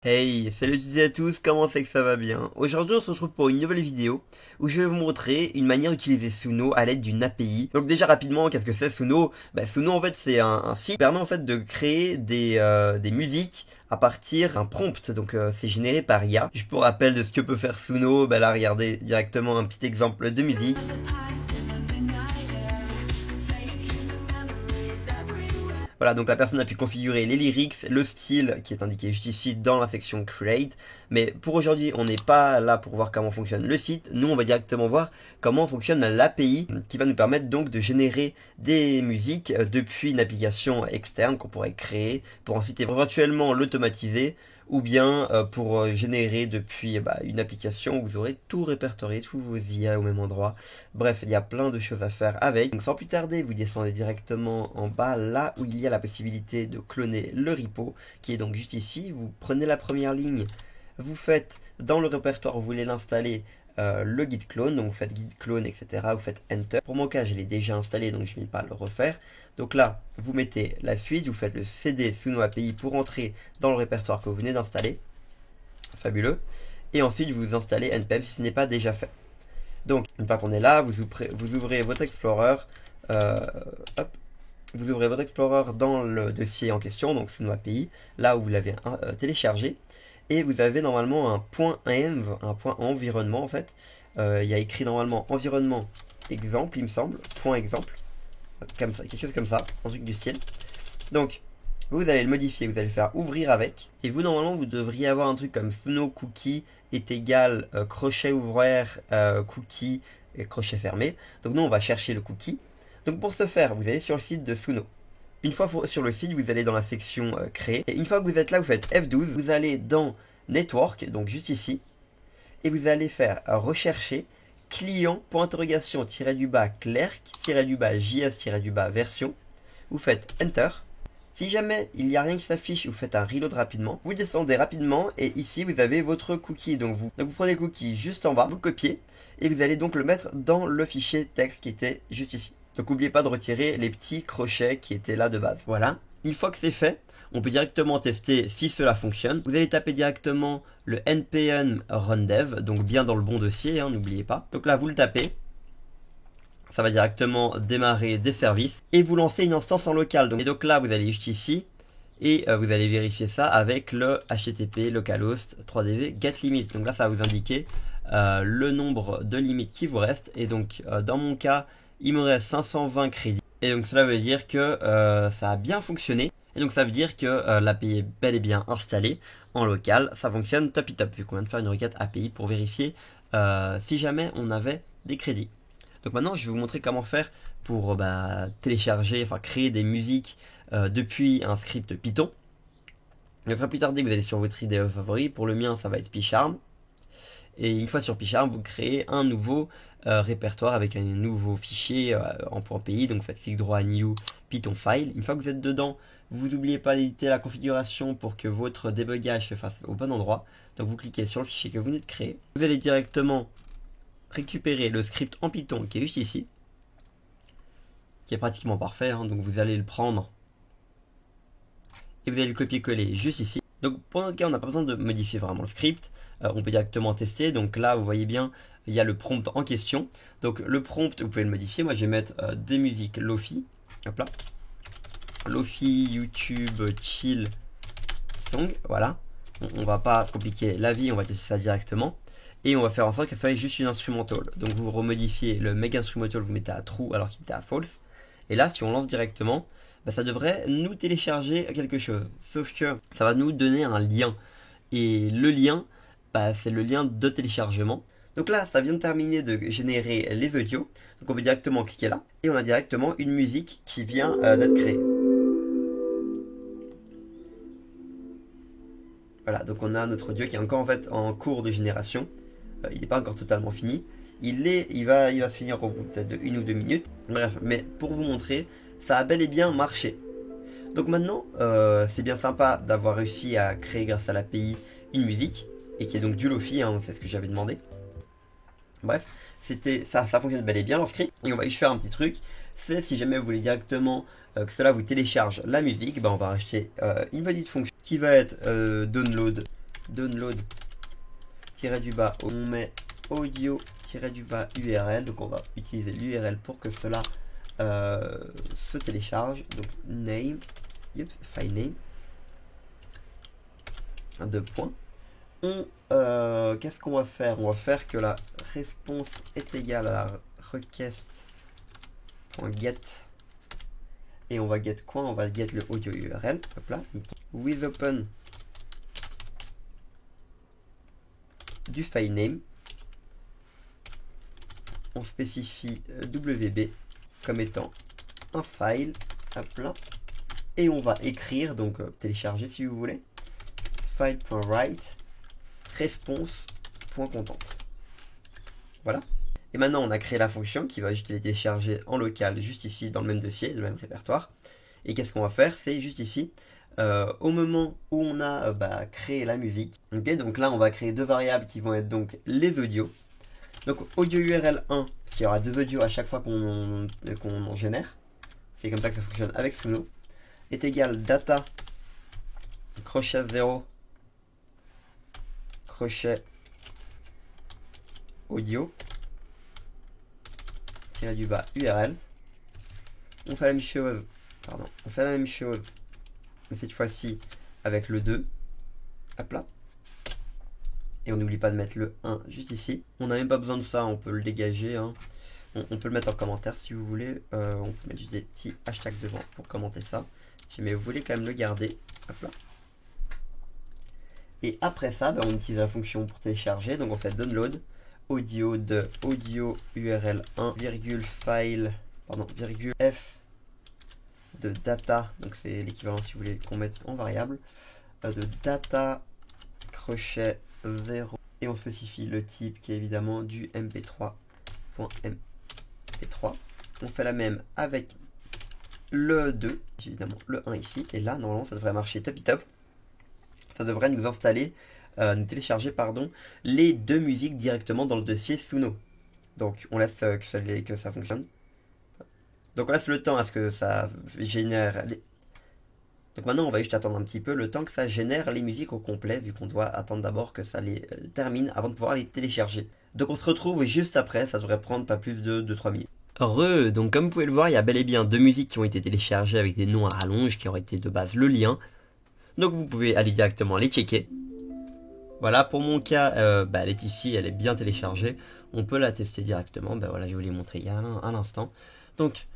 Hey, salut toutes et à tous, comment c'est que ça va bien? Aujourd'hui on se retrouve pour une nouvelle vidéo où je vais vous montrer une manière d'utiliser Suno à l'aide d'une API. Donc déjà rapidement, qu'est-ce que c'est Suno? Suno en fait c'est un site qui permet en fait de créer des musiques à partir d'un prompt, donc c'est généré par IA. Je vous rappelle de ce que peut faire Suno, là regardez directement un petit exemple de musique. Voilà, donc la personne a pu configurer les lyrics, le style qui est indiqué juste ici dans la section Create. Mais pour aujourd'hui, on n'est pas là pour voir comment fonctionne le site. Nous, on va directement voir comment fonctionne l'API qui va nous permettre donc de générer des musiques depuis une application externe qu'on pourrait créer pour ensuite éventuellement l'automatiser ou bien pour générer depuis une application où vous aurez tout répertorié, tous vos IA au même endroit. Bref, il y a plein de choses à faire avec. Donc sans plus tarder, vous descendez directement en bas là où il y a la possibilité de cloner le repo qui est donc juste ici. Vous prenez la première ligne, vous faites dans le répertoire où vous voulez l'installer le git clone, donc vous faites git clone, etc. Vous faites enter. Pour mon cas, je l'ai déjà installé, donc je ne vais pas le refaire. Donc là, vous mettez la suite, vous faites le cd suno API pour entrer dans le répertoire que vous venez d'installer. Fabuleux. Et ensuite, vous installez npm si ce n'est pas déjà fait. Donc, une fois qu'on est là, vous ouvrez votre Explorer. Vous ouvrez votre Explorer dans le dossier en question, donc Suno API, là où vous l'avez téléchargé. Et vous avez normalement un point env, un point environnement en fait. Il y a écrit normalement environnement exemple, il me semble, point exemple, comme ça, quelque chose comme ça, un truc du style. Donc, vous allez le modifier, vous allez le faire ouvrir avec. Et vous, normalement, vous devriez avoir un truc comme Suno cookie est égal crochet ouvert cookie et crochet fermé. Donc nous, on va chercher le cookie. Donc pour ce faire, vous allez sur le site de Suno. Une fois sur le site, vous allez dans la section créer. Et une fois que vous êtes là, vous faites F12. Vous allez dans Network, donc juste ici. Et vous allez faire rechercher client, point interrogation, tiré du bas, clerk, tiré du bas, js, tiré du bas, version. Vous faites Enter. Si jamais il n'y a rien qui s'affiche, vous faites un reload rapidement. Vous descendez rapidement et ici vous avez votre cookie. Donc vous prenez le cookie juste en bas, vous le copiez et vous allez donc le mettre dans le fichier texte qui était juste ici. Donc n'oubliez pas de retirer les petits crochets qui étaient là de base. Voilà. Une fois que c'est fait, on peut directement tester si cela fonctionne. Vous allez taper directement le npm rundev, donc bien dans le bon dossier, n'oubliez pas. Donc là vous le tapez. Ça va directement démarrer des services et vous lancez une instance en local. Et donc là, vous allez juste ici et vous allez vérifier ça avec le HTTP localhost 3dv getLimit. Donc là, ça va vous indiquer le nombre de limites qui vous reste. Et donc, dans mon cas, il me reste 520 crédits. Et donc, cela veut dire que ça a bien fonctionné. Et donc, ça veut dire que l'API est bel et bien installée en local. Ça fonctionne top top vu qu'on vient de faire une requête API pour vérifier si jamais on avait des crédits. Donc maintenant, je vais vous montrer comment faire pour télécharger, enfin créer des musiques depuis un script Python. Donc sans plus tarder, vous allez sur votre IDE favori. Pour le mien, ça va être PyCharm. Et une fois sur PyCharm, vous créez un nouveau répertoire avec un nouveau fichier en .py. Donc faites clic droit New Python File. Une fois que vous êtes dedans, vous n'oubliez pas d'éditer la configuration pour que votre débugage se fasse au bon endroit. Donc vous cliquez sur le fichier que vous venez de créer. Vous allez directement récupérer le script en Python qui est juste ici, qui est pratiquement parfait, donc vous allez le prendre et vous allez le copier-coller juste ici. Donc pour notre cas, on n'a pas besoin de modifier vraiment le script, on peut directement tester. Donc là, vous voyez bien, il y a le prompt en question. Donc le prompt, vous pouvez le modifier. Moi, je vais mettre des musiques Lofi, hop là, Lofi, YouTube, chill, song, voilà. On va pas compliquer la vie, on va tester ça directement. Et on va faire en sorte que ça soit juste une instrumental. Donc vous remodifiez le make instrumental, vous mettez à true alors qu'il était à false. Et là, si on lance directement, ça devrait nous télécharger quelque chose. Sauf que ça va nous donner un lien. Et le lien, c'est le lien de téléchargement. Donc là, ça vient de terminer de générer les audios. Donc on peut directement cliquer là. Et on a directement une musique qui vient d'être créée. Voilà, donc on a notre audio qui est encore en fait en cours de génération. Il n'est pas encore totalement fini. Il va finir au bout peut-être de 1 ou 2 minutes. Bref, mais pour vous montrer, ça a bel et bien marché. Donc maintenant, c'est bien sympa d'avoir réussi à créer grâce à l'API une musique. Et qui est donc du Lofi, c'est ce que j'avais demandé. Bref, ça fonctionne bel et bien leur script. Et on va juste faire un petit truc. C'est si jamais vous voulez directement que cela vous télécharge la musique, on va rajouter une petite fonction qui va être download download-du-bas, on met audio-URL, donc on va utiliser l'URL pour que cela se télécharge. Donc name, file name, deux points. Qu'est-ce qu'on va faire? On va faire que la response est égale à la request.get, et on va get quoi? On va get le audio URL, hop là, with open du file name, on spécifie WB comme étant un file, hop là, et on va écrire, donc télécharger si vous voulez, file.write response.content. Voilà. Et maintenant on a créé la fonction qui va juste les télécharger en local, juste ici dans le même dossier, le même répertoire. Et qu'est-ce qu'on va faire? C'est juste ici, au moment où on a créé la musique. Ok, donc là on va créer deux variables qui vont être donc les audios. Donc audio URL 1, parce qu'il y aura deux audios à chaque fois qu'on en génère. C'est comme ça que ça fonctionne avec Suno. Est égal data crochet 0 crochet audio tiré du bas URL. On fait la même chose, mais cette fois-ci avec le 2. Hop là. Et on n'oublie pas de mettre le 1 juste ici. On n'a même pas besoin de ça, on peut le dégager. Hein. On peut le mettre en commentaire si vous voulez. On peut mettre juste des petits hashtags devant pour commenter ça. Mais vous voulez quand même le garder. Hop là. Et après ça, on utilise la fonction pour télécharger. Donc on fait download audio de audio URL 1, file, virgule f de data. Donc c'est l'équivalent si vous voulez qu'on mette en variable. De data crochet 0. Et on spécifie le type qui est évidemment du mp3.mp3. On fait la même avec le 2, évidemment le 1 ici. Et là, normalement, ça devrait marcher top top. Ça devrait nous installer, nous télécharger, pardon, les deux musiques directement dans le dossier Suno. Donc, on laisse que ça fonctionne. Donc, on laisse le temps à ce que ça génère les... Donc maintenant, on va juste attendre un petit peu le temps que ça génère les musiques au complet, vu qu'on doit attendre d'abord que ça les termine avant de pouvoir les télécharger. Donc on se retrouve juste après, ça devrait prendre pas plus de 2-3 minutes. Donc comme vous pouvez le voir, il y a bel et bien deux musiques qui ont été téléchargées avec des noms à rallonge qui auraient été de base le lien. Donc vous pouvez aller directement les checker. Voilà, pour mon cas, elle est ici, elle est bien téléchargée. On peut la tester directement, voilà, je vais vous les montrer il y a un instant. Donc...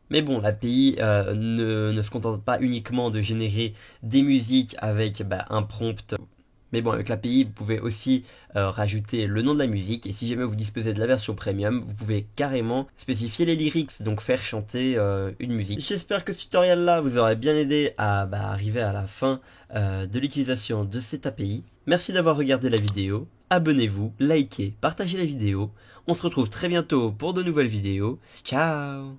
Mais bon, l'API ne se contente pas uniquement de générer des musiques avec un prompt. Mais bon, avec l'API, vous pouvez aussi rajouter le nom de la musique. Et si jamais vous disposez de la version premium, vous pouvez carrément spécifier les lyrics, donc faire chanter une musique. J'espère que ce tutoriel-là vous aurait bien aidé à arriver à la fin de l'utilisation de cette API. Merci d'avoir regardé la vidéo. Abonnez-vous, likez, partagez la vidéo. On se retrouve très bientôt pour de nouvelles vidéos. Ciao!